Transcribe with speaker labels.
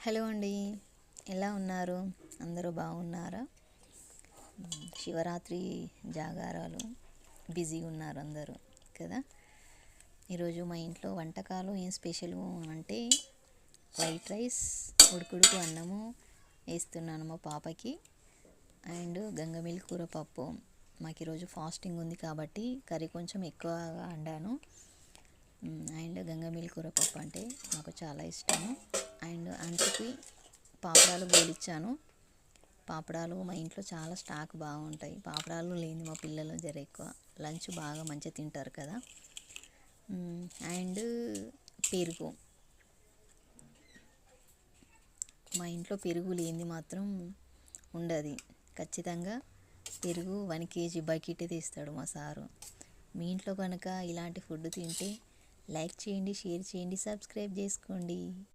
Speaker 1: Hello అండి, ఎలా ఉన్నారు? అందరూ బాగున్నారా? శివరాత్రి జాగారాలు బిజీగా ఉన్నారు అందరూ కదా. ఈరోజు మా ఇంట్లో వంటకాలు ఏం స్పెషల్ అంటే వైట్ రైస్, ఉడుకుడుకు అన్నము వేస్తున్నాను మా పాపకి. అండ్ గంగమేలి కూర పప్పు. మాకు ఈరోజు ఫాస్టింగ్ ఉంది కాబట్టి కర్రీ కొంచెం ఎక్కువగా వండాను. అండ్ గంగమేలి కూర పప్పు అంటే నాకు చాలా ఇష్టము. అండ్ అంచుకి పాపడాలు గోలిచ్చాను. పాపడాలు మా ఇంట్లో చాలా స్టాక్ బాగుంటాయి. పాపడాలు లేని మా పిల్లలు జర ఎక్కువ లంచ్ బాగా మంచిగా తింటారు కదా. అండ్ పెరుగు, మా ఇంట్లో పెరుగు లేనిది మాత్రం ఉండదు. ఖచ్చితంగా పెరుగు 1 kg బకెట్ తీస్తాడు మా సారు. మీ ఇంట్లో కనుక ఇలాంటి ఫుడ్ తింటే లైక్ చేయండి, షేర్ చేయండి, సబ్స్క్రైబ్ చేసుకోండి.